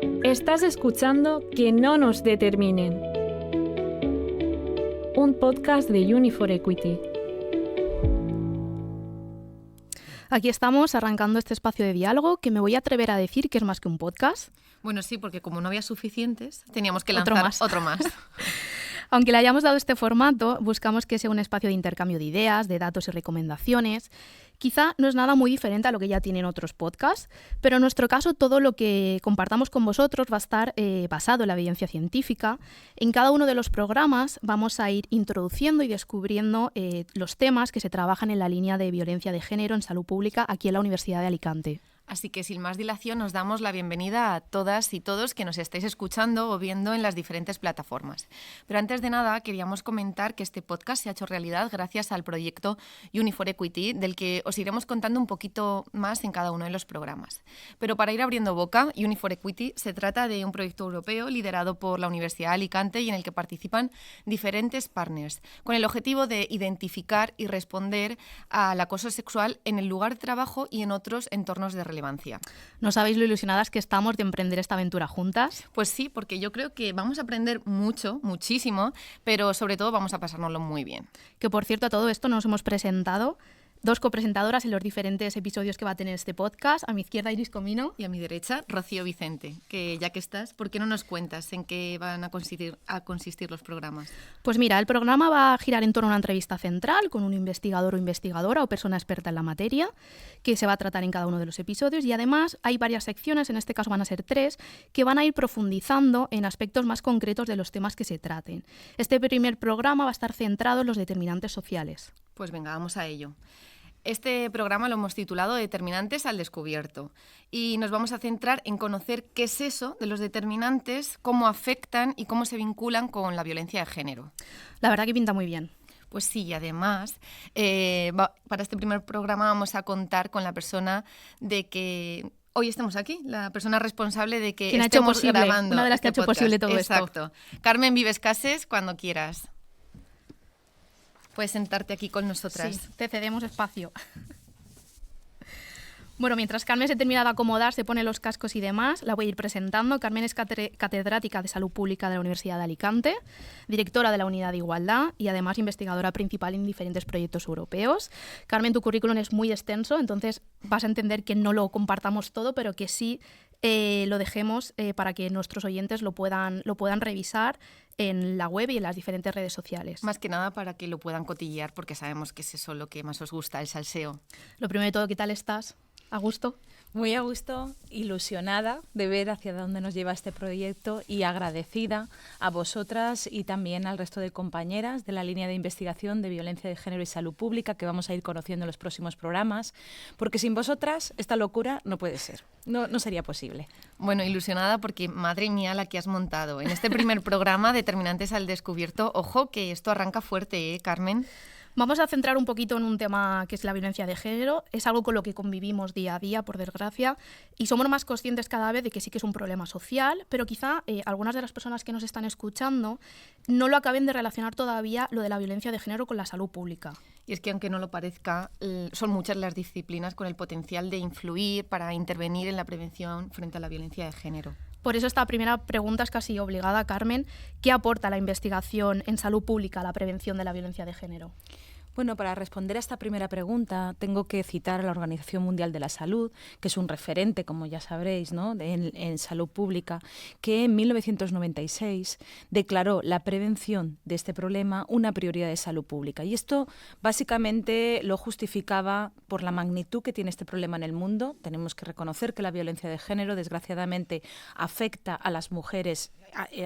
Estás escuchando Que no nos determinen, un podcast de Uni4Equity. Aquí estamos arrancando este espacio de diálogo que me voy a atrever a decir que es más que un podcast. Bueno, sí, porque como no había suficientes, teníamos que lanzar otro más. Aunque le hayamos dado este formato, buscamos que sea un espacio de intercambio de ideas, de datos y recomendaciones. Quizá no es nada muy diferente a lo que ya tienen otros podcasts, pero en nuestro caso todo lo que compartamos con vosotros va a estar basado en la evidencia científica. En cada uno de los programas vamos a ir introduciendo y descubriendo los temas que se trabajan en la línea de violencia de género en salud pública aquí en la Universidad de Alicante. Así que sin más dilación os damos la bienvenida a todas y todos que nos estáis escuchando o viendo en las diferentes plataformas. Pero antes de nada queríamos comentar que este podcast se ha hecho realidad gracias al proyecto Uni4Equity, del que os iremos contando un poquito más en cada uno de los programas. Pero para ir abriendo boca, Uni4Equity se trata de un proyecto europeo liderado por la Universidad de Alicante y en el que participan diferentes partners, con el objetivo de identificar y responder al acoso sexual en el lugar de trabajo y en otros entornos de relevancia. ¿No sabéis lo ilusionadas que estamos de emprender esta aventura juntas? Pues sí, porque yo creo que vamos a aprender muchísimo, pero sobre todo vamos a pasárnoslo muy bien. Que por cierto, a todo esto nos hemos presentado dos copresentadoras en los diferentes episodios que va a tener este podcast. A mi izquierda, Iris Comino. Y a mi derecha, Rocío Vicente. Que ya que estás, ¿por qué no nos cuentas en qué van a consistir los programas? Pues mira, el programa va a girar en torno a una entrevista central con un investigador o investigadora o persona experta en la materia que se va a tratar en cada uno de los episodios, y además hay varias secciones, en este caso van a ser 3, que van a ir profundizando en aspectos más concretos de los temas que se traten. Este primer programa va a estar centrado en los determinantes sociales. Pues venga, vamos a ello. Este programa lo hemos titulado Determinantes al descubierto y nos vamos a centrar en conocer qué es eso de los determinantes, cómo afectan y cómo se vinculan con la violencia de género. La verdad que pinta muy bien. Pues sí, y además, para este primer programa vamos a contar con la persona de que hoy estemos aquí, la persona responsable de que estemos grabando. Una de las que ha hecho posible todo esto. Exacto. Carmen Vives Cases, cuando quieras. Puedes sentarte aquí con nosotras. Sí, te cedemos espacio. Bueno, mientras Carmen se termina de acomodar, se pone los cascos y demás, la voy a ir presentando. Carmen es catedrática de Salud Pública de la Universidad de Alicante, directora de la Unidad de Igualdad y además investigadora principal en diferentes proyectos europeos. Carmen, tu currículum es muy extenso, entonces vas a entender que no lo compartamos todo, pero que sí lo dejemos para que nuestros oyentes lo puedan revisar en la web y en las diferentes redes sociales. Más que nada para que lo puedan cotillear, porque sabemos que es eso lo que más os gusta, el salseo. Lo primero de todo, ¿qué tal estás? ¿A gusto? Muy a gusto, ilusionada de ver hacia dónde nos lleva este proyecto y agradecida a vosotras y también al resto de compañeras de la línea de investigación de violencia de género y salud pública que vamos a ir conociendo en los próximos programas, porque sin vosotras esta locura no puede ser, no sería posible. Bueno, ilusionada porque madre mía la que has montado. En este primer programa, Determinantes al descubierto, ojo que esto arranca fuerte, Carmen. Vamos a centrar un poquito en un tema que es la violencia de género. Es algo con lo que convivimos día a día, por desgracia, y somos más conscientes cada vez de que sí que es un problema social, pero quizá algunas de las personas que nos están escuchando no lo acaben de relacionar todavía lo de la violencia de género con la salud pública. Y es que aunque no lo parezca, son muchas las disciplinas con el potencial de influir para intervenir en la prevención frente a la violencia de género. Por eso esta primera pregunta es casi obligada, Carmen. ¿Qué aporta la investigación en salud pública a la prevención de la violencia de género? Bueno, para responder a esta primera pregunta tengo que citar a la Organización Mundial de la Salud, que es un referente, como ya sabréis, ¿no?, en salud pública, que en 1996 declaró la prevención de este problema una prioridad de salud pública. Y esto básicamente lo justificaba por la magnitud que tiene este problema en el mundo. Tenemos que reconocer que la violencia de género, desgraciadamente, afecta a las mujeres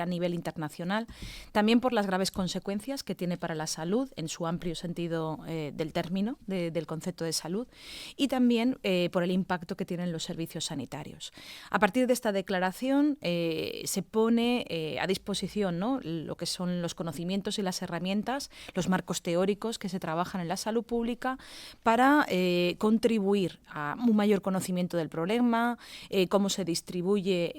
a nivel internacional, también por las graves consecuencias que tiene para la salud, en su amplio sentido del término, del concepto de salud, y también por el impacto que tienen los servicios sanitarios. A partir de esta declaración se pone a disposición, ¿no?, lo que son los conocimientos y las herramientas, los marcos teóricos que se trabajan en la salud pública para contribuir a un mayor conocimiento del problema, cómo se distribuye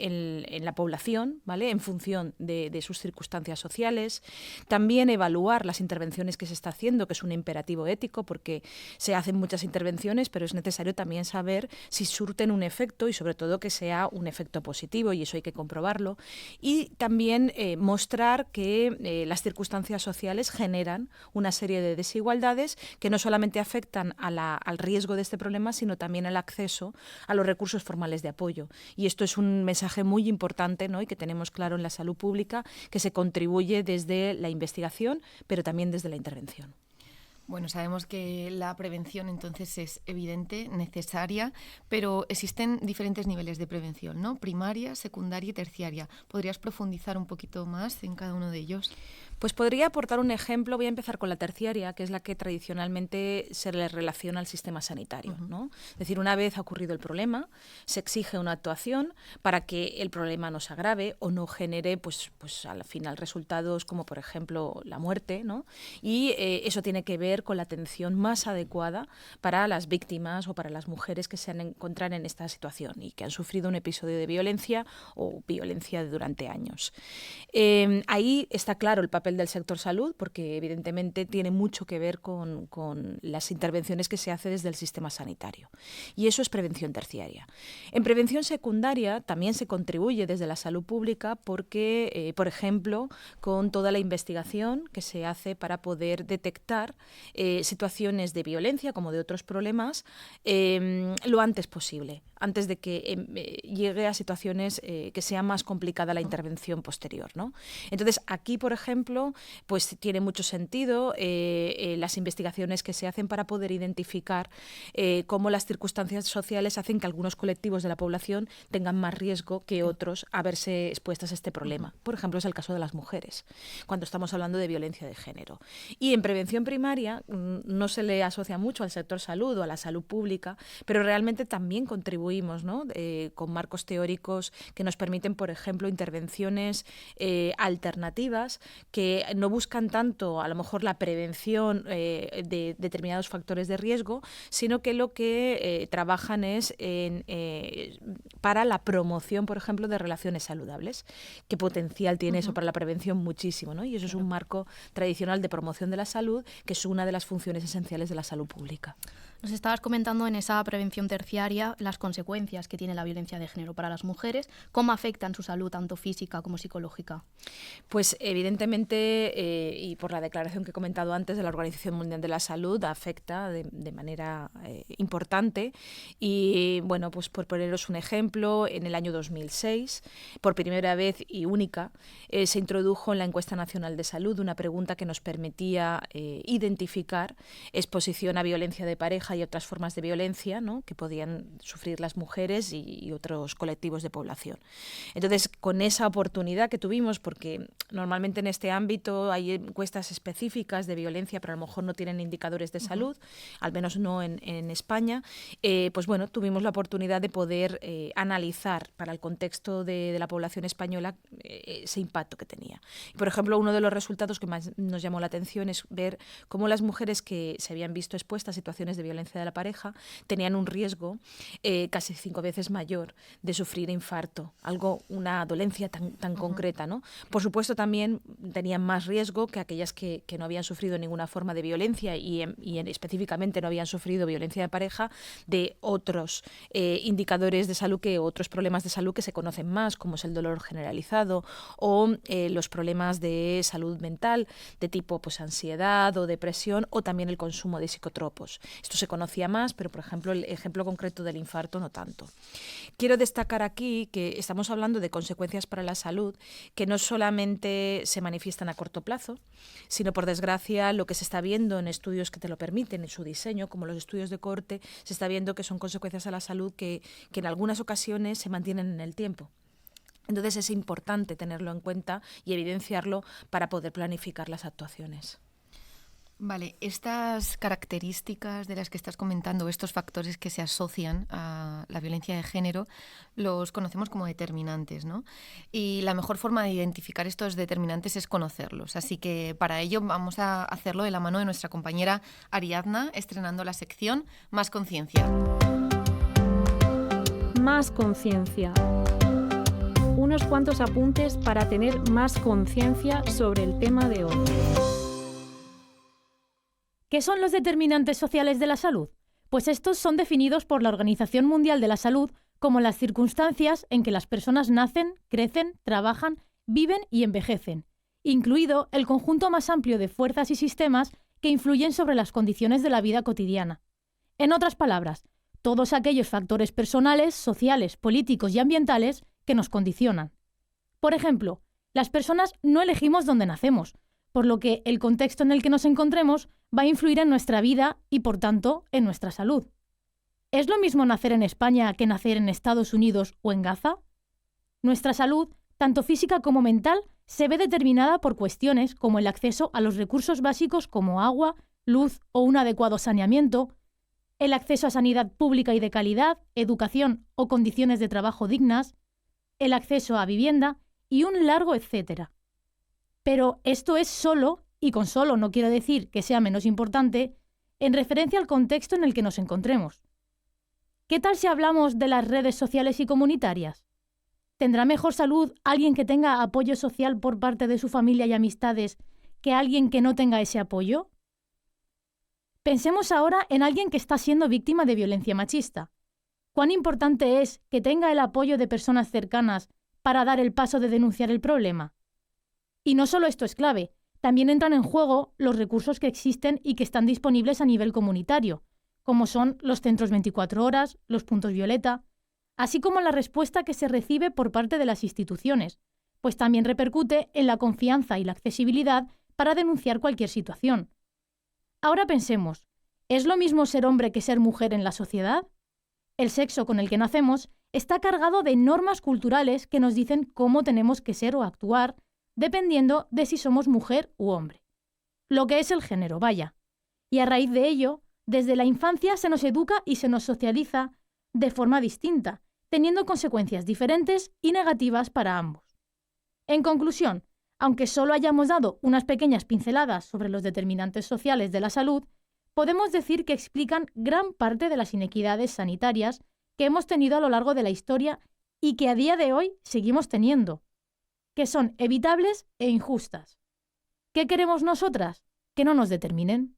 en la población, ¿vale?, en función de sus circunstancias sociales, también evaluar las intervenciones que se está haciendo diciendo, que es un imperativo ético, porque se hacen muchas intervenciones, pero es necesario también saber si surten un efecto y sobre todo que sea un efecto positivo, y eso hay que comprobarlo. Y también mostrar que las circunstancias sociales generan una serie de desigualdades que no solamente afectan al riesgo de este problema, sino también al acceso a los recursos formales de apoyo. Y esto es un mensaje muy importante, ¿no? Y que tenemos claro en la salud pública, que se contribuye desde la investigación, pero también desde la intervención. Bueno, sabemos que la prevención entonces es evidente, necesaria, pero existen diferentes niveles de prevención, ¿no? Primaria, secundaria y terciaria. ¿Podrías profundizar un poquito más en cada uno de ellos? Pues podría aportar un ejemplo. Voy a empezar con la terciaria, que es la que tradicionalmente se le relaciona al sistema sanitario, ¿no? Es decir, una vez ha ocurrido el problema, se exige una actuación para que el problema no se agrave o no genere, pues al final, resultados como, por ejemplo, la muerte, ¿no? Y eso tiene que ver con la atención más adecuada para las víctimas o para las mujeres que se encuentran en esta situación y que han sufrido un episodio de violencia o violencia durante años. Ahí está claro el papel del sector salud, porque evidentemente tiene mucho que ver con las intervenciones que se hace desde el sistema sanitario. Y eso es prevención terciaria. En prevención secundaria también se contribuye desde la salud pública porque, por ejemplo, con toda la investigación que se hace para poder detectar situaciones de violencia como de otros problemas lo antes posible, antes de que llegue a situaciones que sea más complicada la intervención posterior, ¿no? Entonces, aquí, por ejemplo, pues tiene mucho sentido las investigaciones que se hacen para poder identificar cómo las circunstancias sociales hacen que algunos colectivos de la población tengan más riesgo que otros a verse expuestas a este problema. Por ejemplo, es el caso de las mujeres, cuando estamos hablando de violencia de género. Y en prevención primaria no se le asocia mucho al sector salud o a la salud pública, pero realmente también contribuimos, ¿no? Con marcos teóricos que nos permiten, por ejemplo, intervenciones alternativas que no buscan tanto a lo mejor la prevención de determinados factores de riesgo, sino que lo que trabajan es para la promoción, por ejemplo, de relaciones saludables. ¿Qué potencial tiene eso para la prevención? Muchísimo, ¿no? Y eso es un marco tradicional de promoción de la salud, que es una de las funciones esenciales de la salud pública. Nos estabas comentando en esa prevención terciaria las consecuencias que tiene la violencia de género para las mujeres, cómo afectan su salud tanto física como psicológica. Pues evidentemente, y por la declaración que he comentado antes de la Organización Mundial de la Salud, afecta de manera importante. Y bueno, pues por poneros un ejemplo, en el año 2006, por primera vez y única, se introdujo en la Encuesta Nacional de Salud una pregunta que nos permitía identificar exposición a violencia de pareja y otras formas de violencia, ¿no?, que podían sufrir las mujeres y otros colectivos de población. Entonces, con esa oportunidad que tuvimos, porque normalmente en este ámbito hay encuestas específicas de violencia, pero a lo mejor no tienen indicadores de salud, al menos no en España, pues bueno, tuvimos la oportunidad de poder analizar para el contexto de la población española ese impacto que tenía. Y, por ejemplo, uno de los resultados que más nos llamó la atención es ver cómo las mujeres que se habían visto expuestas a situaciones de violencia de la pareja tenían un riesgo casi 5 veces mayor de sufrir infarto, una dolencia tan concreta, ¿no? Por supuesto, también tenían más riesgo que aquellas que no habían sufrido ninguna forma de violencia y específicamente no habían sufrido violencia de pareja, de otros indicadores de salud, otros problemas de salud que se conocen más, como es el dolor generalizado o los problemas de salud mental de tipo pues ansiedad o depresión, o también el consumo de psicotropos. Esto se conocía más, pero por ejemplo el ejemplo concreto del infarto no tanto. Quiero destacar aquí que estamos hablando de consecuencias para la salud que no solamente se manifiestan a corto plazo, sino, por desgracia, lo que se está viendo en estudios que te lo permiten en su diseño, como los estudios de cohorte, se está viendo que son consecuencias a la salud que en algunas ocasiones se mantienen en el tiempo. Entonces es importante tenerlo en cuenta y evidenciarlo para poder planificar las actuaciones. Vale, estas características de las que estás comentando, estos factores que se asocian a la violencia de género, los conocemos como determinantes, ¿no? Y la mejor forma de identificar estos determinantes es conocerlos. Así que para ello vamos a hacerlo de la mano de nuestra compañera Ariadna, estrenando la sección Más Conciencia. Más conciencia. Unos cuantos apuntes para tener más conciencia sobre el tema de hoy. ¿Qué son los determinantes sociales de la salud? Pues estos son definidos por la Organización Mundial de la Salud como las circunstancias en que las personas nacen, crecen, trabajan, viven y envejecen, incluido el conjunto más amplio de fuerzas y sistemas que influyen sobre las condiciones de la vida cotidiana. En otras palabras, todos aquellos factores personales, sociales, políticos y ambientales que nos condicionan. Por ejemplo, las personas no elegimos dónde nacemos, por lo que el contexto en el que nos encontremos va a influir en nuestra vida y, por tanto, en nuestra salud. ¿Es lo mismo nacer en España que nacer en Estados Unidos o en Gaza? Nuestra salud, tanto física como mental, se ve determinada por cuestiones como el acceso a los recursos básicos como agua, luz o un adecuado saneamiento, el acceso a sanidad pública y de calidad, educación o condiciones de trabajo dignas, el acceso a vivienda y un largo etcétera. Pero esto es solo, y con solo no quiero decir que sea menos importante, en referencia al contexto en el que nos encontremos. ¿Qué tal si hablamos de las redes sociales y comunitarias? ¿Tendrá mejor salud alguien que tenga apoyo social por parte de su familia y amistades que alguien que no tenga ese apoyo? Pensemos ahora en alguien que está siendo víctima de violencia machista. ¿Cuán importante es que tenga el apoyo de personas cercanas para dar el paso de denunciar el problema? Y no solo esto es clave, también entran en juego los recursos que existen y que están disponibles a nivel comunitario, como son los centros 24 horas, los puntos violeta, así como la respuesta que se recibe por parte de las instituciones, pues también repercute en la confianza y la accesibilidad para denunciar cualquier situación. Ahora pensemos, ¿es lo mismo ser hombre que ser mujer en la sociedad? El sexo con el que nacemos está cargado de normas culturales que nos dicen cómo tenemos que ser o actuar, dependiendo de si somos mujer u hombre. Lo que es el género, vaya. Y a raíz de ello, desde la infancia se nos educa y se nos socializa de forma distinta, teniendo consecuencias diferentes y negativas para ambos. En conclusión, aunque solo hayamos dado unas pequeñas pinceladas sobre los determinantes sociales de la salud, podemos decir que explican gran parte de las inequidades sanitarias que hemos tenido a lo largo de la historia y que a día de hoy seguimos teniendo, que son evitables e injustas. ¿Qué queremos nosotras? Que no nos determinen.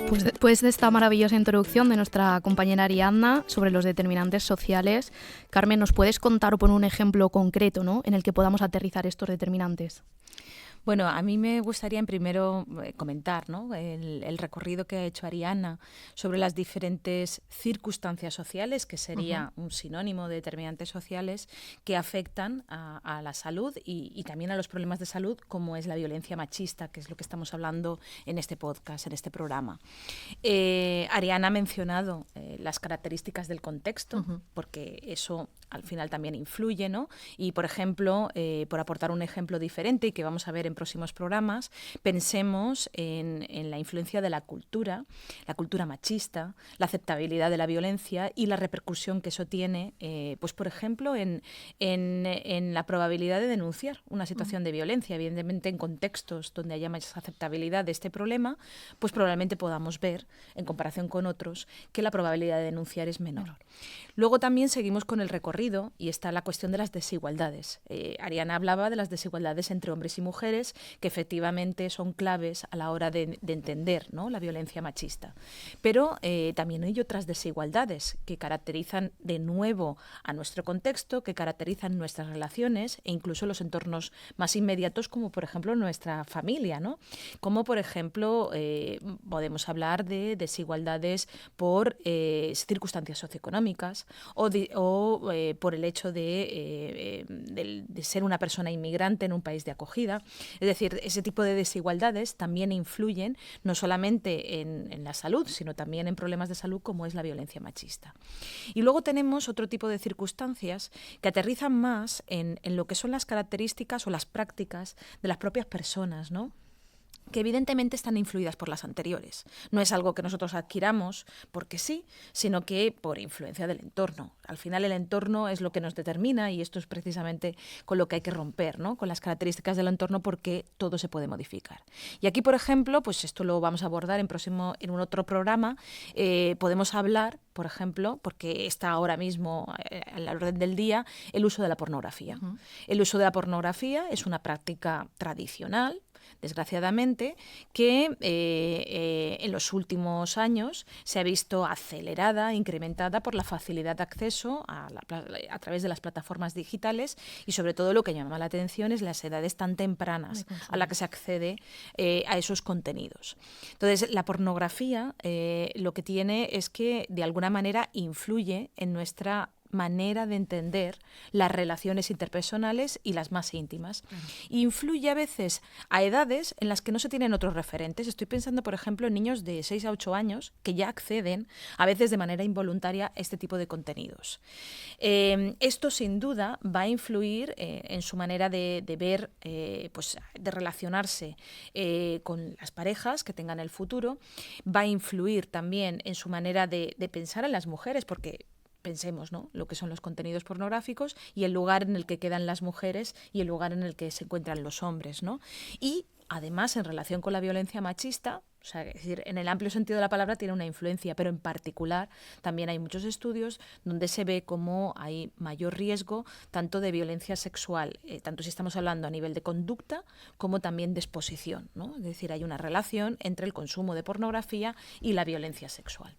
Pues después de esta maravillosa introducción de nuestra compañera Ariadna sobre los determinantes sociales, Carmen, ¿nos puedes contar o poner un ejemplo concreto, ¿no?, en el que podamos aterrizar estos determinantes? Bueno, a mí me gustaría primero comentar, ¿no?, el recorrido que ha hecho Ariadna sobre las diferentes circunstancias sociales, que sería un sinónimo de determinantes sociales que afectan a la salud y también a los problemas de salud, como es la violencia machista, que es lo que estamos hablando en este podcast, en este programa. Ariadna ha mencionado las características del contexto, porque eso al final también influye, ¿no? Y, por ejemplo, por aportar un ejemplo diferente y que vamos a ver en próximos programas, pensemos en la influencia de la cultura machista, la aceptabilidad de la violencia y la repercusión que eso tiene, pues por ejemplo, en la probabilidad de denunciar una situación de violencia. Evidentemente, en contextos donde haya más aceptabilidad de este problema, pues probablemente podamos ver, en comparación con otros, que la probabilidad de denunciar es menor. Luego también seguimos con el recorrido y está la cuestión de las desigualdades. Ariadna hablaba de las desigualdades entre hombres y mujeres, que efectivamente son claves a la hora de entender, ¿no?, la violencia machista. Pero también hay otras desigualdades que caracterizan de nuevo a nuestro contexto, que caracterizan nuestras relaciones e incluso los entornos más inmediatos, como por ejemplo nuestra familia, ¿no? Como por ejemplo podemos hablar de desigualdades por circunstancias socioeconómicas o por el hecho de ser una persona inmigrante en un país de acogida. Es decir, ese tipo de desigualdades también influyen no solamente en la salud, sino también en problemas de salud como es la violencia machista. Y luego tenemos otro tipo de circunstancias que aterrizan más en lo que son las características o las prácticas de las propias personas, ¿no? que evidentemente están influidas por las anteriores. No es algo que nosotros adquiramos porque sí, sino que por influencia del entorno. Al final el entorno es lo que nos determina y esto es precisamente con lo que hay que romper, ¿no? Con las características del entorno, porque todo se puede modificar. Y aquí, por ejemplo, pues esto lo vamos a abordar en un otro programa, podemos hablar, por ejemplo, porque está ahora mismo a la orden del día, el uso de la pornografía. El uso de la pornografía es una práctica tradicional, desgraciadamente, que en los últimos años se ha visto acelerada, incrementada por la facilidad de acceso a través de las plataformas digitales, y sobre todo lo que llama la atención es las edades tan tempranas a las que se accede a esos contenidos. Entonces, la pornografía lo que tiene es que de alguna manera influye en nuestra manera de entender las relaciones interpersonales y las más íntimas. Influye a veces a edades en las que no se tienen otros referentes. Estoy pensando, por ejemplo, en niños de 6 a 8 años que ya acceden, a veces de manera involuntaria, a este tipo de contenidos. Esto, sin duda, va a influir en su manera de ver, pues, de relacionarse con las parejas que tengan el futuro. Va a influir también en su manera de pensar en las mujeres, porque pensemos, ¿no?, lo que son los contenidos pornográficos y el lugar en el que quedan las mujeres y el lugar en el que se encuentran los hombres, ¿no? Y además, en relación con la violencia machista, o sea, es decir, en el amplio sentido de la palabra tiene una influencia, pero en particular también hay muchos estudios donde se ve cómo hay mayor riesgo tanto de violencia sexual, tanto si estamos hablando a nivel de conducta como también de exposición, ¿no? Es decir, hay una relación entre el consumo de pornografía y la violencia sexual.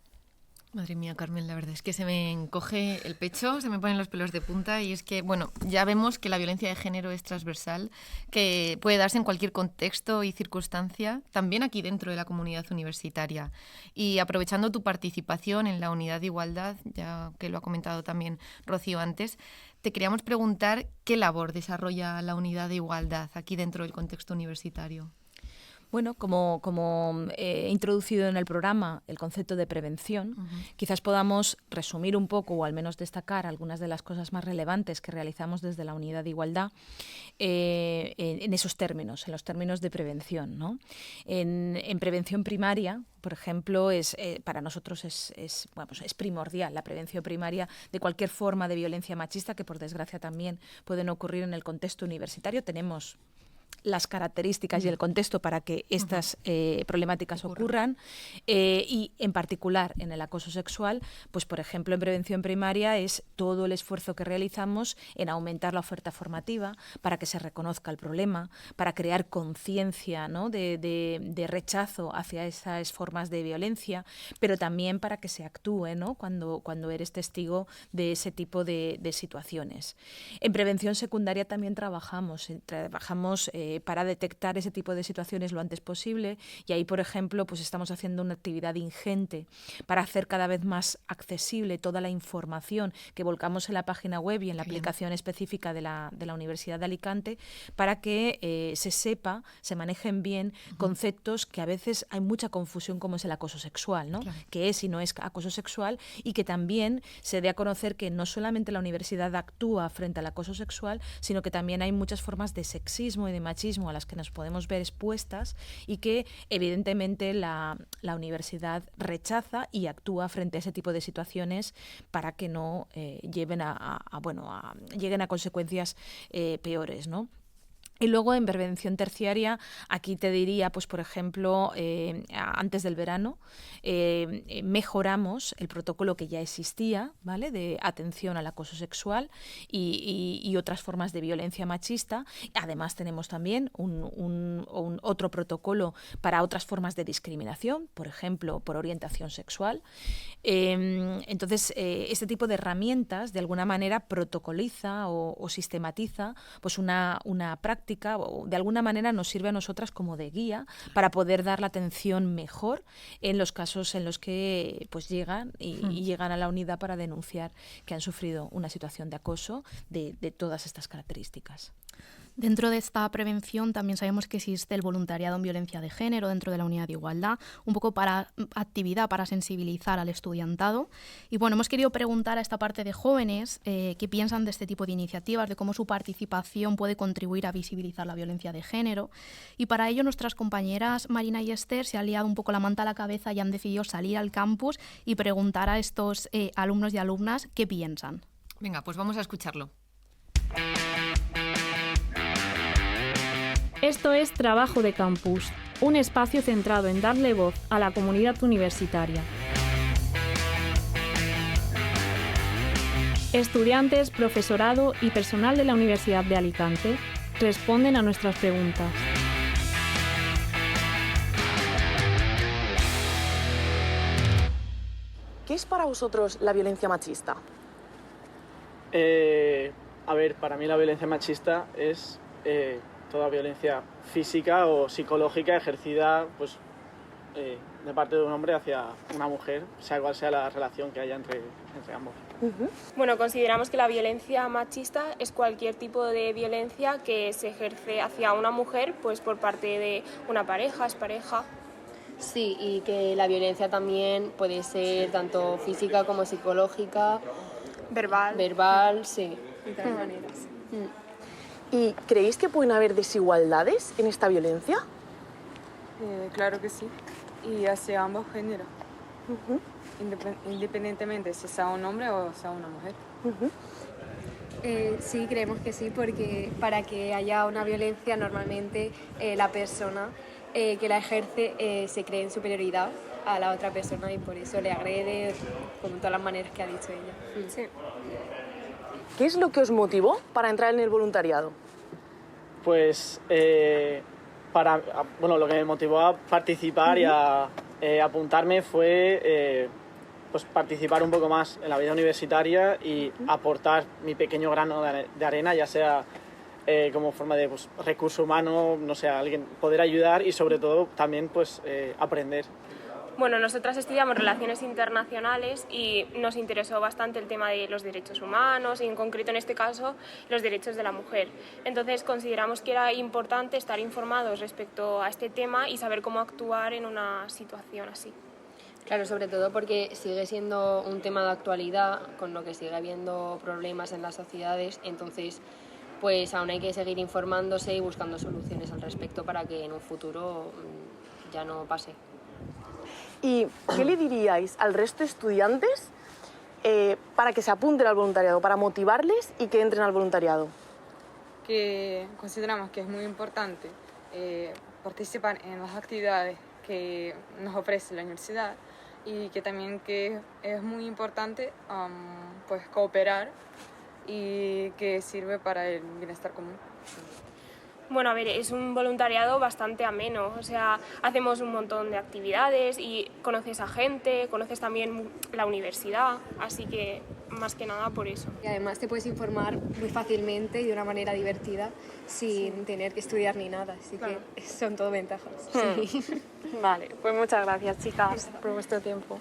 Madre mía, Carmen, la verdad es que se me encoge el pecho, se me ponen los pelos de punta, y es que, bueno, ya vemos que la violencia de género es transversal, que puede darse en cualquier contexto y circunstancia, también aquí dentro de la comunidad universitaria. Y aprovechando tu participación en la Unidad de Igualdad, ya que lo ha comentado también Rocío antes, te queríamos preguntar qué labor desarrolla la Unidad de Igualdad aquí dentro del contexto universitario. Bueno, como he introducido en el programa el concepto de prevención, quizás podamos resumir un poco o al menos destacar algunas de las cosas más relevantes que realizamos desde la Unidad de Igualdad en esos términos, en los términos de prevención, ¿no? En prevención primaria, por ejemplo, para nosotros es primordial la prevención primaria de cualquier forma de violencia machista que, por desgracia, también pueden ocurrir en el contexto universitario. Tenemos las características y el contexto para que estas problemáticas ocurran, y en particular en el acoso sexual, pues por ejemplo en prevención primaria es todo el esfuerzo que realizamos en aumentar la oferta formativa para que se reconozca el problema, para crear conciencia, ¿no?, de rechazo hacia esas formas de violencia, pero también para que se actúe, ¿no?, cuando eres testigo de ese tipo de situaciones. En prevención secundaria también trabajamos para detectar ese tipo de situaciones lo antes posible, y ahí, por ejemplo, pues estamos haciendo una actividad ingente para hacer cada vez más accesible toda la información que volcamos en la página web y en la aplicación específica de la Universidad de Alicante, para que se sepa, se manejen bien conceptos que a veces hay mucha confusión, como es el acoso sexual, ¿no? Claro. ¿Qué es y no es acoso sexual? Y que también se dé a conocer que no solamente la universidad actúa frente al acoso sexual, sino que también hay muchas formas de sexismo y de machismo a las que nos podemos ver expuestas, y que evidentemente la universidad rechaza y actúa frente a ese tipo de situaciones para que no lleguen a consecuencias peores, ¿no? Y luego en prevención terciaria, aquí te diría, pues por ejemplo, antes del verano mejoramos el protocolo que ya existía, ¿vale?, de atención al acoso sexual y otras formas de violencia machista. Además tenemos también otro protocolo para otras formas de discriminación, por ejemplo, por orientación sexual. Entonces, este tipo de herramientas de alguna manera protocoliza o sistematiza pues una práctica, o de alguna manera nos sirve a nosotras como de guía para poder dar la atención mejor en los casos en los que pues llegan y llegan a la unidad para denunciar que han sufrido una situación de acoso de todas estas características. Dentro de esta prevención también sabemos que existe el voluntariado en violencia de género dentro de la unidad de igualdad, un poco para actividad para sensibilizar al estudiantado. Y bueno, hemos querido preguntar a esta parte de jóvenes qué piensan de este tipo de iniciativas, de cómo su participación puede contribuir a visibilizar la violencia de género. Y para ello nuestras compañeras Marina y Esther se han liado un poco la manta a la cabeza y han decidido salir al campus y preguntar a estos alumnos y alumnas qué piensan. Venga, pues vamos a escucharlo. Esto es Trabajo de Campus, un espacio centrado en darle voz a la comunidad universitaria. Estudiantes, profesorado y personal de la Universidad de Alicante responden a nuestras preguntas. ¿Qué es para vosotros la violencia machista? A ver, para mí la violencia machista es toda violencia física o psicológica ejercida pues, de parte de un hombre hacia una mujer, sea cual sea la relación que haya entre ambos. Bueno, consideramos que la violencia machista es cualquier tipo de violencia que se ejerce hacia una mujer pues por parte de una pareja, expareja. Sí, y que la violencia también puede ser tanto física como psicológica, verbal, sí. De todas maneras. ¿Y creéis que pueden haber desigualdades en esta violencia? Claro que sí, y hacia ambos géneros, independientemente si sea un hombre o sea una mujer. Sí, creemos que sí, porque para que haya una violencia normalmente la persona que la ejerce se cree en superioridad a la otra persona y por eso le agrede con todas las maneras que ha dicho ella. Sí. ¿Qué es lo que os motivó para entrar en el voluntariado? Pues lo que me motivó a participar y a apuntarme fue pues participar un poco más en la vida universitaria y aportar mi pequeño grano de arena, ya sea como forma de pues, recurso humano, no sé, alguien poder ayudar y sobre todo también pues aprender. Bueno, nosotras estudiamos Relaciones Internacionales y nos interesó bastante el tema de los derechos humanos y en concreto en este caso los derechos de la mujer. Entonces consideramos que era importante estar informados respecto a este tema y saber cómo actuar en una situación así. Claro, sobre todo porque sigue siendo un tema de actualidad, con lo que sigue habiendo problemas en las sociedades, entonces pues aún hay que seguir informándose y buscando soluciones al respecto para que en un futuro ya no pase. ¿Y qué le diríais al resto de estudiantes para que se apunten al voluntariado, para motivarles y que entren al voluntariado? Que consideramos que es muy importante participar en las actividades que nos ofrece la universidad y que también que es muy importante pues cooperar y que sirve para el bienestar común. Bueno, a ver, es un voluntariado bastante ameno, o sea, hacemos un montón de actividades y conoces a gente, conoces también la universidad, así que más que nada por eso. Y además te puedes informar muy fácilmente y de una manera divertida sin tener que estudiar ni nada, así claro. Que son todo ventajas. Sí. Vale, pues muchas gracias, chicas, por vuestro tiempo.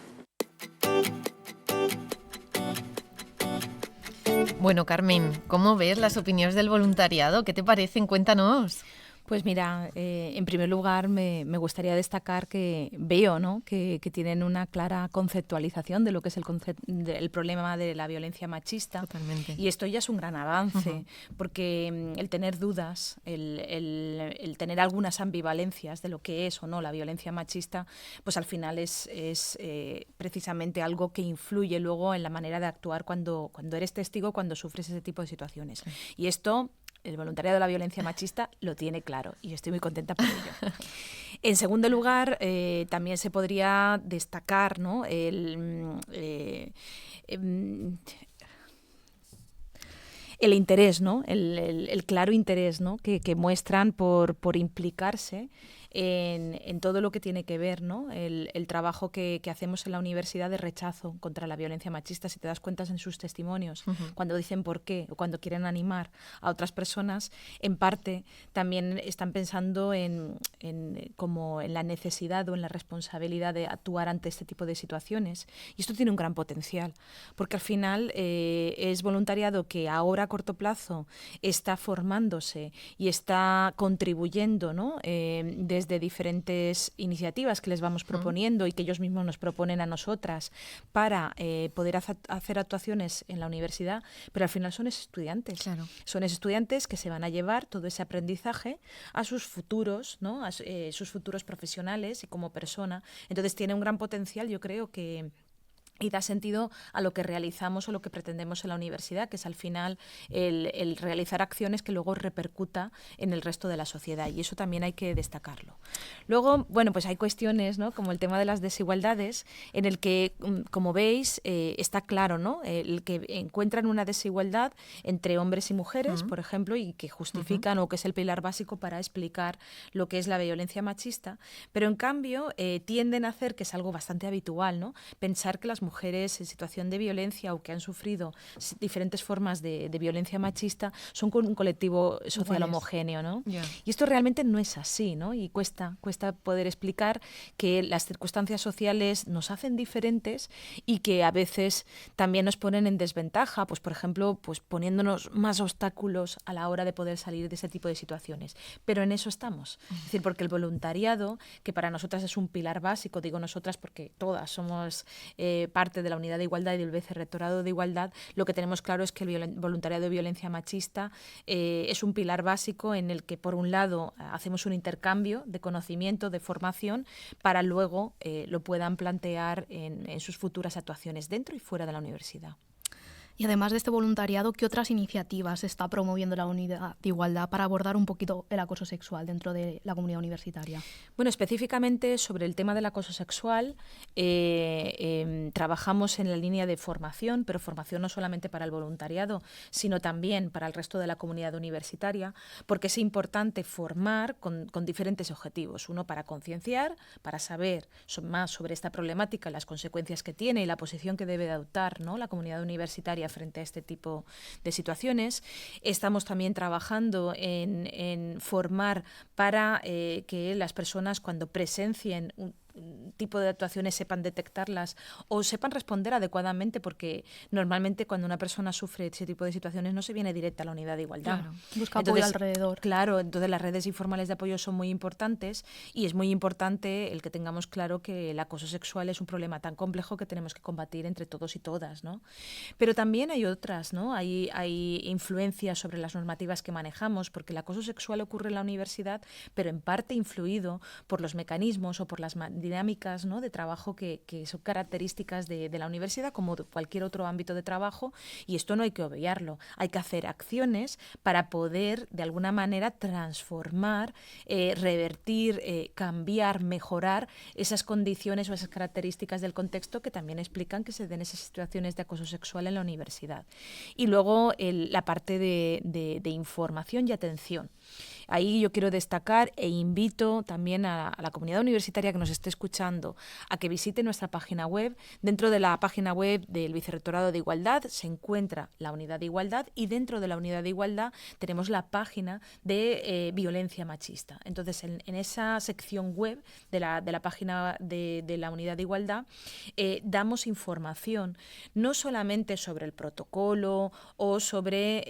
Bueno, Carmen, ¿cómo ves las opiniones del voluntariado? ¿Qué te parecen? Cuéntanos. Pues mira, en primer lugar me gustaría destacar que veo, ¿no?, que tienen una clara conceptualización de lo que es el problema de la violencia machista. Totalmente. Y esto ya es un gran avance, porque el tener dudas, el tener algunas ambivalencias de lo que es o no la violencia machista, pues al final es precisamente algo que influye luego en la manera de actuar cuando eres testigo, cuando sufres ese tipo de situaciones. Sí. Y esto el voluntariado de la violencia machista lo tiene claro y estoy muy contenta por ello. En segundo lugar, también se podría destacar, ¿no?, el interés, ¿no?, el claro interés, ¿no?, que muestran por implicarse en todo lo que tiene que ver, ¿no? El trabajo que hacemos en la universidad de rechazo contra la violencia machista. Si te das cuenta en sus testimonios, cuando dicen por qué o cuando quieren animar a otras personas, en parte también están pensando en la necesidad o en la responsabilidad de actuar ante este tipo de situaciones. Y esto tiene un gran potencial, porque al final es voluntariado que ahora a corto plazo está formándose y está contribuyendo, ¿no? Desde diferentes iniciativas que les vamos proponiendo y que ellos mismos nos proponen a nosotras para poder hacer actuaciones en la universidad, pero al final son estudiantes. Claro. Son estudiantes que se van a llevar todo ese aprendizaje a sus futuros, ¿no? A sus futuros profesionales y como persona. Entonces tiene un gran potencial, yo creo que, y da sentido a lo que realizamos o lo que pretendemos en la universidad, que es al final el realizar acciones que luego repercuta en el resto de la sociedad, y eso también hay que destacarlo. Luego, bueno, pues hay cuestiones, ¿no? Como el tema de las desigualdades, en el que, como veis, está claro, ¿no? El que encuentran una desigualdad entre hombres y mujeres, por ejemplo, y que justifican o que es el pilar básico para explicar lo que es la violencia machista, pero en cambio tienden a hacer, que es algo bastante habitual, ¿no? Pensar que las mujeres en situación de violencia o que han sufrido diferentes formas de violencia machista son con un colectivo social homogéneo, ¿no? Y esto realmente no es así, ¿no? Y cuesta poder explicar que las circunstancias sociales nos hacen diferentes y que a veces también nos ponen en desventaja, pues por ejemplo, pues poniéndonos más obstáculos a la hora de poder salir de ese tipo de situaciones. Pero en eso estamos. Es decir, porque el voluntariado, que para nosotras es un pilar básico, digo nosotras porque todas somos parte de la Unidad de Igualdad y del Vicerrectorado de Igualdad, lo que tenemos claro es que el voluntariado de violencia machista es un pilar básico en el que, por un lado, hacemos un intercambio de conocimiento, de formación, para luego lo puedan plantear en sus futuras actuaciones dentro y fuera de la universidad. Y además de este voluntariado, ¿qué otras iniciativas está promoviendo la Unidad de Igualdad para abordar un poquito el acoso sexual dentro de la comunidad universitaria? Bueno, específicamente sobre el tema del acoso sexual, trabajamos en la línea de formación, pero formación no solamente para el voluntariado, sino también para el resto de la comunidad universitaria, porque es importante formar con diferentes objetivos. Uno, para concienciar, para saber más sobre esta problemática, las consecuencias que tiene y la posición que debe adoptar, ¿no?, la comunidad universitaria frente a este tipo de situaciones. Estamos también trabajando en formar para que las personas, cuando presencien un tipo de actuaciones, sepan detectarlas o sepan responder adecuadamente, porque normalmente cuando una persona sufre ese tipo de situaciones no se viene directa a la Unidad de Igualdad. Claro, busca apoyo alrededor. Claro, entonces las redes informales de apoyo son muy importantes, y es muy importante el que tengamos claro que el acoso sexual es un problema tan complejo que tenemos que combatir entre todos y todas, ¿no? Pero también hay otras, ¿no? Hay influencias sobre las normativas que manejamos, porque el acoso sexual ocurre en la universidad, pero en parte influido por los mecanismos o por las dinámicas, ¿no?, de trabajo que son características de la universidad, como de cualquier otro ámbito de trabajo, y esto no hay que obviarlo. Hay que hacer acciones para poder, de alguna manera, transformar, revertir, cambiar, mejorar esas condiciones o esas características del contexto que también explican que se den esas situaciones de acoso sexual en la universidad. Y luego la parte de información y atención. Ahí yo quiero destacar e invito también a la comunidad universitaria que nos esté escuchando a que visite nuestra página web. Dentro de la página web del Vicerrectorado de Igualdad se encuentra la Unidad de Igualdad, y dentro de la Unidad de Igualdad tenemos la página de violencia machista. Entonces, en esa sección web de la página de la Unidad de Igualdad damos información no solamente sobre el protocolo o sobre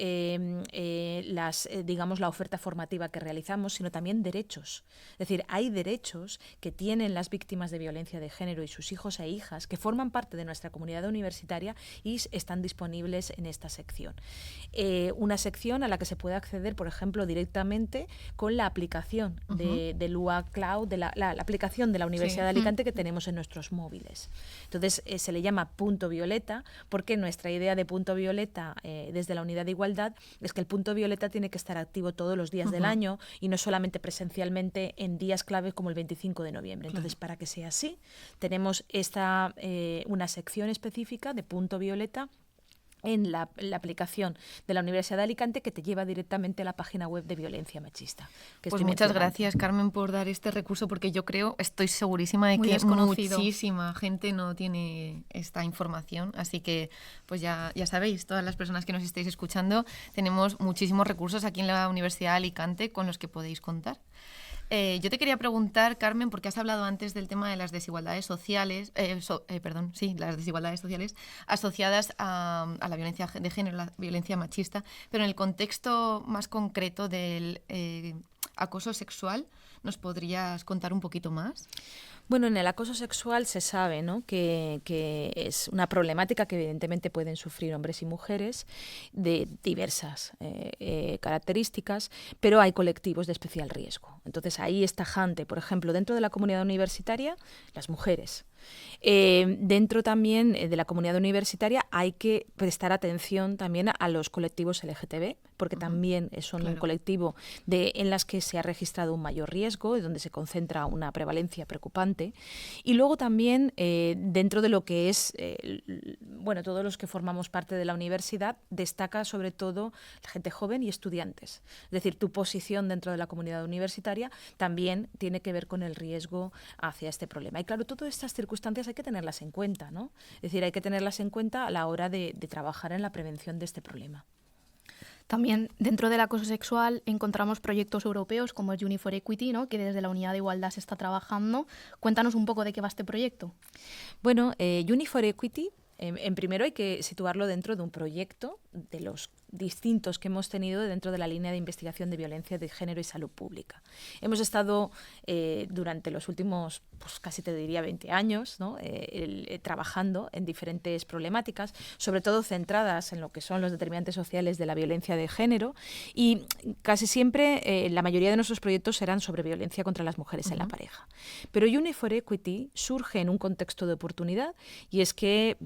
digamos, la oferta formativa que realizamos, sino también derechos. Es decir, hay derechos que tienen las víctimas de violencia de género y sus hijos e hijas que forman parte de nuestra comunidad universitaria y están disponibles en esta sección. Una sección a la que se puede acceder, por ejemplo, directamente con la aplicación del UA Cloud, de la aplicación de la Universidad de Alicante que tenemos en nuestros móviles. Entonces, se le llama Punto Violeta, porque nuestra idea de Punto Violeta desde la Unidad de Igualdad es que el Punto Violeta tiene que estar activo todos los días del año y no solamente presencialmente en días clave como el 25 de noviembre. Entonces, para que sea así, tenemos una sección específica de Punto Violeta en la aplicación de la Universidad de Alicante, que te lleva directamente a la página web de violencia machista. Pues muchas gracias, Carmen, por dar este recurso, porque yo estoy segurísima de que muchísima gente no tiene esta información. Así que, pues ya sabéis, todas las personas que nos estéis escuchando, tenemos muchísimos recursos aquí en la Universidad de Alicante con los que podéis contar. Yo te quería preguntar, Carmen, porque has hablado antes del tema de las desigualdades sociales, las desigualdades sociales asociadas a la violencia de género, la violencia machista, pero en el contexto más concreto del acoso sexual, ¿nos podrías contar un poquito más? Bueno, en el acoso sexual se sabe, ¿no?, que es una problemática que evidentemente pueden sufrir hombres y mujeres de diversas características, pero hay colectivos de especial riesgo. Entonces ahí es tajante, por ejemplo, dentro de la comunidad universitaria, las mujeres. Dentro también de la comunidad universitaria hay que prestar atención también a los colectivos LGTB, porque también son un colectivo en las que se ha registrado un mayor riesgo, donde se concentra una prevalencia preocupante. Y luego también dentro de lo que es, todos los que formamos parte de la universidad, destaca sobre todo la gente joven y estudiantes. Es decir, tu posición dentro de la comunidad universitaria también tiene que ver con el riesgo hacia este problema. Y claro, todas estas circunstancias hay que tenerlas en cuenta, ¿no? Es decir, hay que tenerlas en cuenta a la hora de trabajar en la prevención de este problema. También dentro del acoso sexual encontramos proyectos europeos como el Uni for Equity, ¿no?, que desde la Unidad de Igualdad se está trabajando. Cuéntanos un poco de qué va este proyecto. Bueno, Uni for Equity, en primero hay que situarlo dentro de un proyecto de los distintos que hemos tenido dentro de la línea de investigación de violencia de género y salud pública. Hemos estado durante los últimos, casi te diría 20 años, ¿no?, trabajando en diferentes problemáticas, sobre todo centradas en lo que son los determinantes sociales de la violencia de género, y casi siempre la mayoría de nuestros proyectos eran sobre violencia contra las mujeres en la pareja. Pero Uni for Equity surge en un contexto de oportunidad, y es que,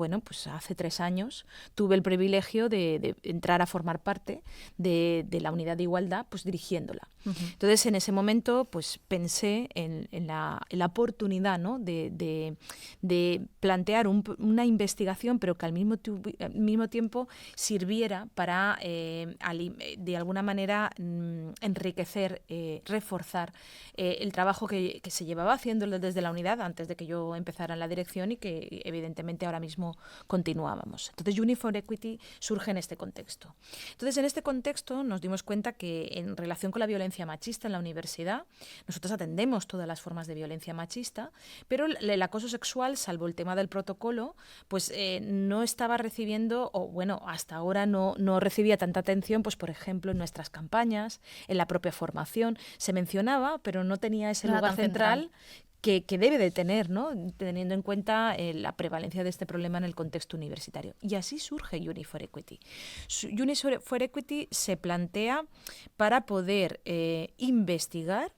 hace 3 años tuve el privilegio de entrar a formar parte de la Unidad de Igualdad, dirigiéndola. Entonces, en ese momento, pensé en la oportunidad, ¿no?, de plantear una investigación, pero que al mismo tiempo sirviera para, de alguna manera, enriquecer, reforzar el trabajo que se llevaba haciendo desde la unidad antes de que yo empezara en la dirección y que, evidentemente, ahora mismo continuábamos. Entonces, Uni for Equity surge en este contexto. Entonces, en este contexto nos dimos cuenta que en relación con la violencia machista en la universidad, nosotros atendemos todas las formas de violencia machista, pero el acoso sexual, salvo el tema del protocolo, no estaba recibiendo, hasta ahora no recibía tanta atención, por ejemplo, en nuestras campañas, en la propia formación. Se mencionaba, pero no tenía ese lugar central que debe de tener, ¿no?, teniendo en cuenta la prevalencia de este problema en el contexto universitario. Y así surge Uni for Equity. Uni for Equity se plantea para poder investigar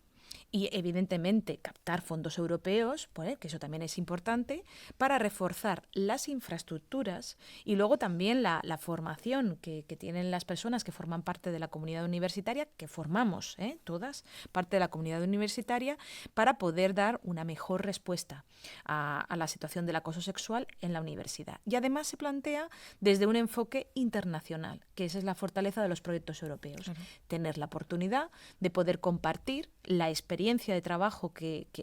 y, evidentemente, captar fondos europeos, que eso también es importante, para reforzar las infraestructuras y luego también la formación que tienen las personas que forman parte de la comunidad universitaria, que formamos todas parte de la comunidad universitaria, para poder dar una mejor respuesta a la situación del acoso sexual en la universidad. Y además se plantea desde un enfoque internacional, que esa es la fortaleza de los proyectos europeos. Claro. Tener la oportunidad de poder compartir la experiencia de trabajo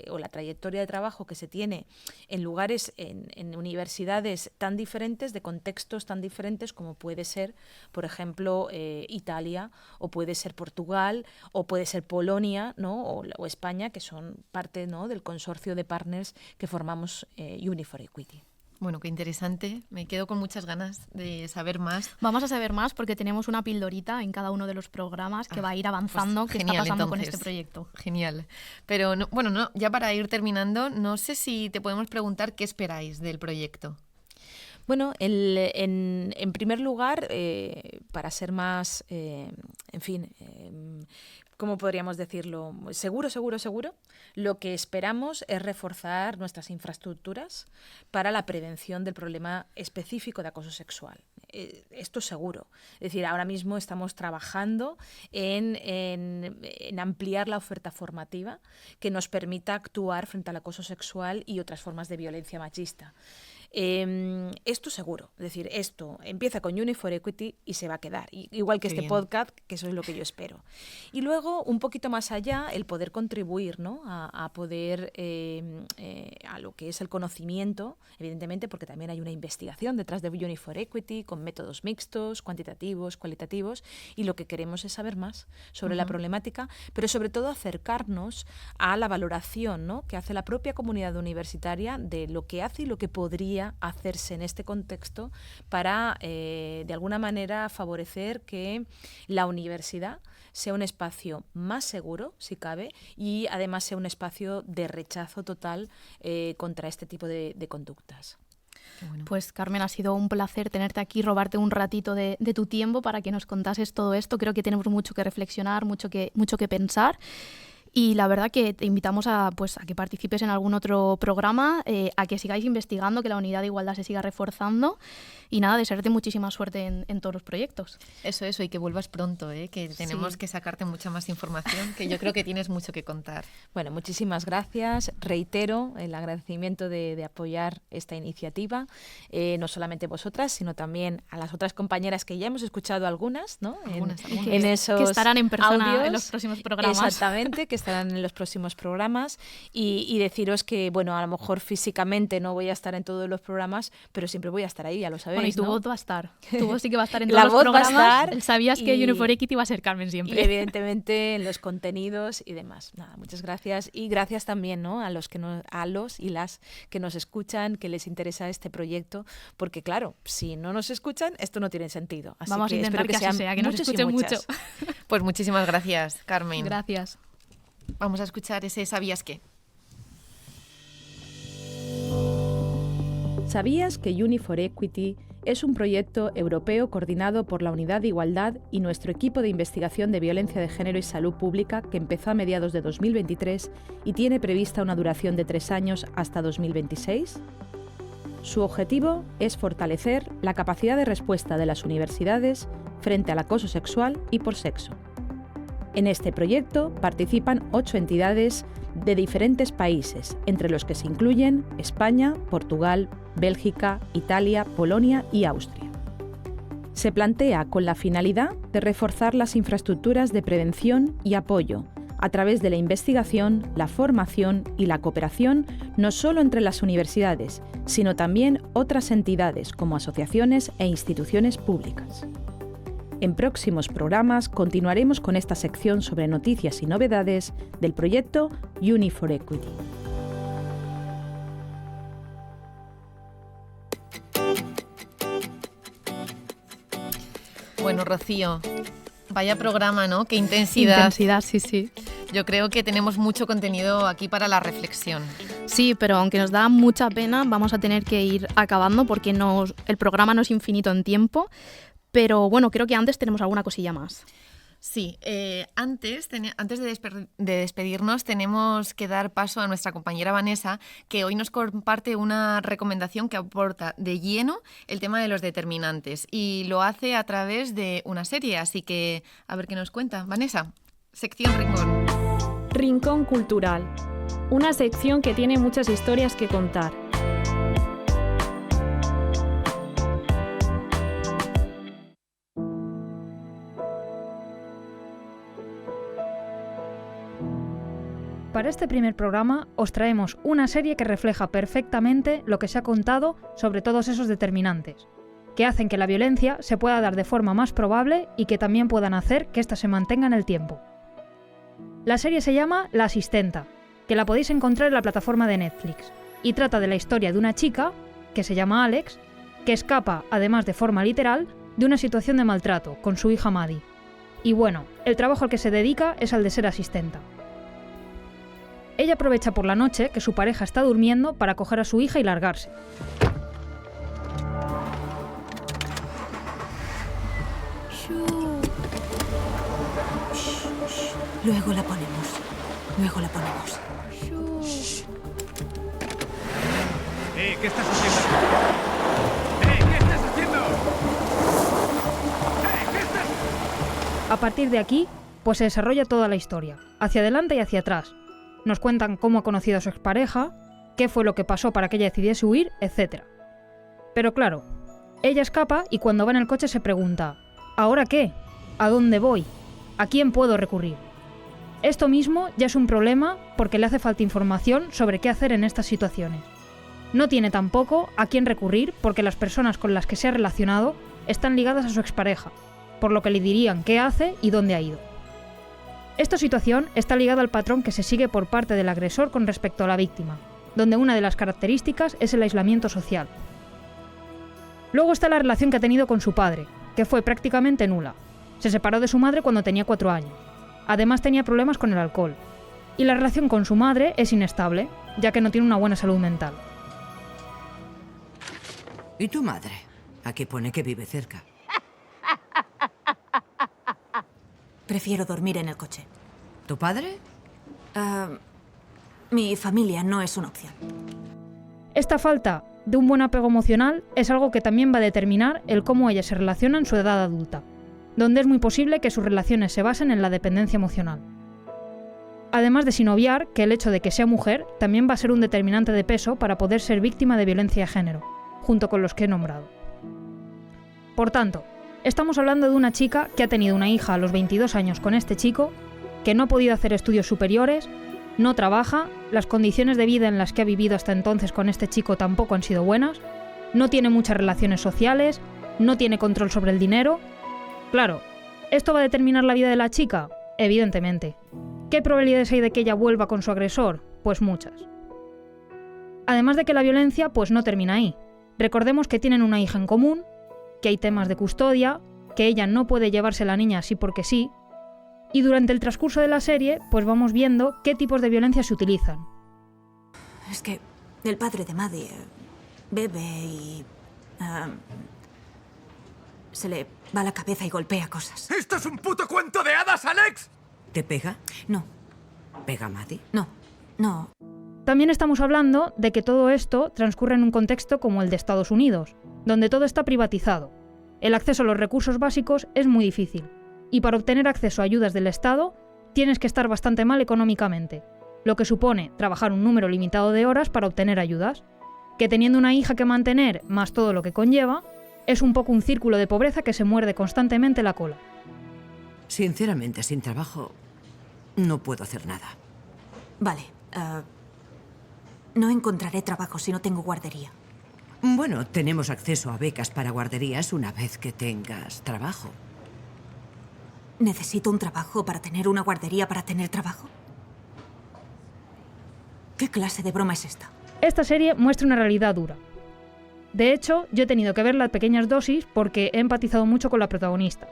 o la trayectoria de trabajo que se tiene en lugares, en universidades tan diferentes, de contextos tan diferentes como puede ser, por ejemplo, Italia, o puede ser Portugal, o puede ser Polonia, ¿no?, o España, que son parte, ¿no?, del consorcio de partners que formamos Uni for Equity. Bueno, qué interesante. Me quedo con muchas ganas de saber más. Vamos a saber más porque tenemos una pildorita en cada uno de los programas que va a ir avanzando, qué está pasando con este proyecto. Genial. Pero, ya para ir terminando, no sé si te podemos preguntar qué esperáis del proyecto. Bueno, en primer lugar, para ser más, ¿cómo podríamos decirlo? Seguro, lo que esperamos es reforzar nuestras infraestructuras para la prevención del problema específico de acoso sexual. Esto es seguro. Es decir, ahora mismo estamos trabajando en ampliar la oferta formativa que nos permita actuar frente al acoso sexual y otras formas de violencia machista. Esto seguro, es decir, esto empieza con Uni for Equity y se va a quedar, igual que Qué este bien. podcast, que eso es lo que yo espero. Y luego, un poquito más allá, el poder contribuir, ¿no? a poder, a lo que es el conocimiento, evidentemente, porque también hay una investigación detrás de Uni for Equity, con métodos mixtos, cuantitativos, cualitativos, y lo que queremos es saber más sobre la problemática, pero sobre todo acercarnos a la valoración, ¿no? que hace la propia comunidad universitaria de lo que hace y lo que podría hacerse en este contexto para, de alguna manera, favorecer que la universidad sea un espacio más seguro, si cabe, y además sea un espacio de rechazo total contra este tipo de conductas. Bueno. Pues Carmen, ha sido un placer tenerte aquí, robarte un ratito de tu tiempo para que nos contases todo esto. Creo que tenemos mucho que reflexionar, mucho que pensar. Y la verdad que te invitamos a que participes en algún otro programa, a que sigáis investigando, que la unidad de igualdad se siga reforzando y nada, desearte muchísima suerte en todos los proyectos. Eso, y que vuelvas pronto, que tenemos que sacarte mucha más información, que yo creo que tienes mucho que contar. Bueno, muchísimas gracias. Reitero el agradecimiento de apoyar esta iniciativa, no solamente vosotras, sino también a las otras compañeras que ya hemos escuchado algunas, ¿no? Algunas. En esos que estarán en persona audios, en los próximos programas. Exactamente, que estarán en los próximos programas y deciros que, bueno, a lo mejor físicamente no voy a estar en todos los programas, pero siempre voy a estar ahí, ya lo sabéis. Bueno, y tu ¿no? voz va a estar. Tu voz sí que va a estar en La todos los voz programas. va a estar Sabías que Uni for Equity va a ser Carmen Y siempre. evidentemente en los contenidos y demás. Nada, muchas gracias. Y gracias también, ¿no? a los y las que nos escuchan, que les interesa este proyecto, porque claro, si no nos escuchan, esto no tiene sentido. Así Vamos a que intentar espero que así sea, que nos muchos y escuchen mucho. muchas. Pues muchísimas gracias, Carmen. Gracias. Vamos a escuchar ese ¿Sabías qué? ¿Sabías que Uni for Equity es un proyecto europeo coordinado por la Unidad de Igualdad y nuestro equipo de investigación de violencia de género y salud pública que empezó a mediados de 2023 y tiene prevista una duración de 3 años hasta 2026? Su objetivo es fortalecer la capacidad de respuesta de las universidades frente al acoso sexual y por sexo. En este proyecto participan 8 entidades de diferentes países, entre los que se incluyen España, Portugal, Bélgica, Italia, Polonia y Austria. Se plantea con la finalidad de reforzar las infraestructuras de prevención y apoyo a través de la investigación, la formación y la cooperación no solo entre las universidades, sino también otras entidades como asociaciones e instituciones públicas. En próximos programas continuaremos con esta sección sobre noticias y novedades del proyecto Uni for Equity. Bueno, Rocío, vaya programa, ¿no? Qué intensidad. Intensidad, sí. Yo creo que tenemos mucho contenido aquí para la reflexión. Sí, pero aunque nos da mucha pena, vamos a tener que ir acabando porque el programa no es infinito en tiempo. Pero bueno, creo que antes tenemos alguna cosilla más. Sí, antes de despedirnos tenemos que dar paso a nuestra compañera Vanessa, que hoy nos comparte una recomendación que aporta de lleno el tema de los determinantes y lo hace a través de una serie, así que a ver qué nos cuenta. Vanessa, sección Rincón. Rincón Cultural, una sección que tiene muchas historias que contar. Para este primer programa os traemos una serie que refleja perfectamente lo que se ha contado sobre todos esos determinantes, que hacen que la violencia se pueda dar de forma más probable y que también puedan hacer que ésta se mantenga en el tiempo. La serie se llama La Asistenta, que la podéis encontrar en la plataforma de Netflix, y trata de la historia de una chica, que se llama Alex, que escapa, además de forma literal, de una situación de maltrato con su hija Maddie. Y bueno, el trabajo al que se dedica es al de ser asistenta. Ella aprovecha por la noche que su pareja está durmiendo para coger a su hija y largarse. Luego la ponemos. ¿Qué estás haciendo? ¿Qué estás haciendo? ¿Qué estás...? A partir de aquí, pues se desarrolla toda la historia, hacia adelante y hacia atrás. Nos cuentan cómo ha conocido a su expareja, qué fue lo que pasó para que ella decidiese huir, etc. Pero claro, ella escapa y cuando va en el coche se pregunta: ¿ahora qué? ¿A dónde voy? ¿A quién puedo recurrir? Esto mismo ya es un problema porque le hace falta información sobre qué hacer en estas situaciones. No tiene tampoco a quién recurrir porque las personas con las que se ha relacionado están ligadas a su expareja, por lo que le dirían qué hace y dónde ha ido. Esta situación está ligada al patrón que se sigue por parte del agresor con respecto a la víctima, donde una de las características es el aislamiento social. Luego está la relación que ha tenido con su padre, que fue prácticamente nula. Se separó de su madre cuando tenía 4 años. Además tenía problemas con el alcohol. Y la relación con su madre es inestable, ya que no tiene una buena salud mental. ¿Y tu madre? Aquí pone que vive cerca. Prefiero dormir en el coche. ¿Tu padre? Mi familia no es una opción. Esta falta de un buen apego emocional es algo que también va a determinar el cómo ella se relaciona en su edad adulta, donde es muy posible que sus relaciones se basen en la dependencia emocional. Además de sin obviar que el hecho de que sea mujer también va a ser un determinante de peso para poder ser víctima de violencia de género, junto con los que he nombrado. Por tanto, estamos hablando de una chica que ha tenido una hija a los 22 años con este chico, que no ha podido hacer estudios superiores, no trabaja, las condiciones de vida en las que ha vivido hasta entonces con este chico tampoco han sido buenas, no tiene muchas relaciones sociales, no tiene control sobre el dinero. Claro, ¿esto va a determinar la vida de la chica? Evidentemente. ¿Qué probabilidades hay de que ella vuelva con su agresor? Pues muchas. Además de que la violencia pues no termina ahí. Recordemos que tienen una hija en común, que hay temas de custodia, que ella no puede llevarse a la niña así porque sí, y durante el transcurso de la serie pues vamos viendo qué tipos de violencia se utilizan. Es que el padre de Maddie bebe y... se le va la cabeza y golpea cosas. ¡Esto es un puto cuento de hadas, Alex! ¿Te pega? No. ¿Pega a Maddie? No. También estamos hablando de que todo esto transcurre en un contexto como el de Estados Unidos, donde todo está privatizado. El acceso a los recursos básicos es muy difícil, y para obtener acceso a ayudas del Estado tienes que estar bastante mal económicamente, lo que supone trabajar un número limitado de horas para obtener ayudas, que teniendo una hija que mantener más todo lo que conlleva, es un poco un círculo de pobreza que se muerde constantemente la cola. Sinceramente, sin trabajo, no puedo hacer nada. Vale. No encontraré trabajo si no tengo guardería. Bueno, tenemos acceso a becas para guarderías una vez que tengas trabajo. ¿Necesito un trabajo para tener una guardería para tener trabajo? ¿Qué clase de broma es esta? Esta serie muestra una realidad dura. De hecho, yo he tenido que verla a pequeñas dosis porque he empatizado mucho con la protagonista.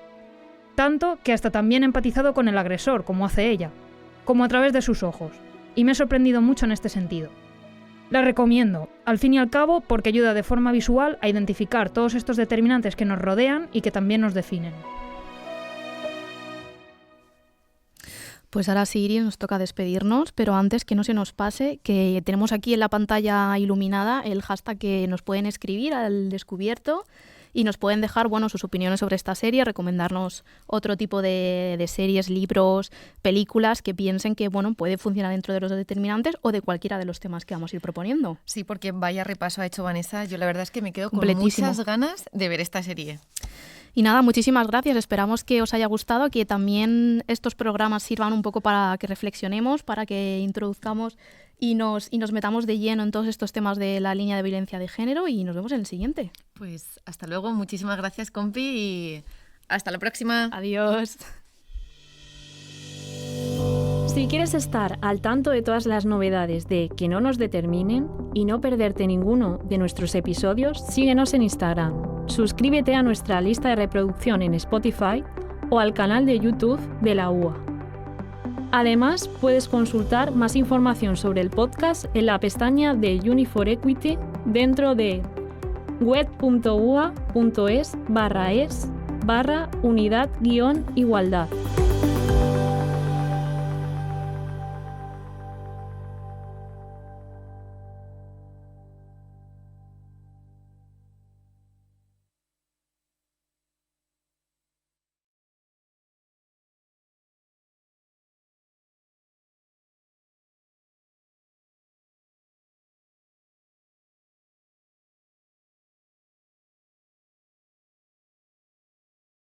Tanto que hasta también he empatizado con el agresor, como hace ella, como a través de sus ojos. Y me he sorprendido mucho en este sentido. La recomiendo, al fin y al cabo, porque ayuda de forma visual a identificar todos estos determinantes que nos rodean y que también nos definen. Pues ahora sí, Iris, nos toca despedirnos, pero antes que no se nos pase, que tenemos aquí en la pantalla iluminada el hashtag que nos pueden escribir al descubierto y nos pueden dejar sus opiniones sobre esta serie, recomendarnos otro tipo de series, libros, películas que piensen que puede funcionar dentro de los determinantes o de cualquiera de los temas que vamos a ir proponiendo. Sí, porque vaya repaso ha hecho Vanessa. Yo la verdad es que me quedo con Completísimo. muchas ganas de ver esta serie. Y nada, muchísimas gracias. Esperamos que os haya gustado, que también estos programas sirvan un poco para que reflexionemos, para que introduzcamos y nos metamos de lleno en todos estos temas de la línea de violencia de género y nos vemos en el siguiente. Pues hasta luego, muchísimas gracias, compi, y hasta la próxima. Adiós. Si quieres estar al tanto de todas las novedades de Que no nos determinen y no perderte ninguno de nuestros episodios, síguenos en Instagram. Suscríbete a nuestra lista de reproducción en Spotify o al canal de YouTube de la UA. Además, puedes consultar más información sobre el podcast en la pestaña de Uni4Equity dentro de web.ua.es/unidad-igualdad.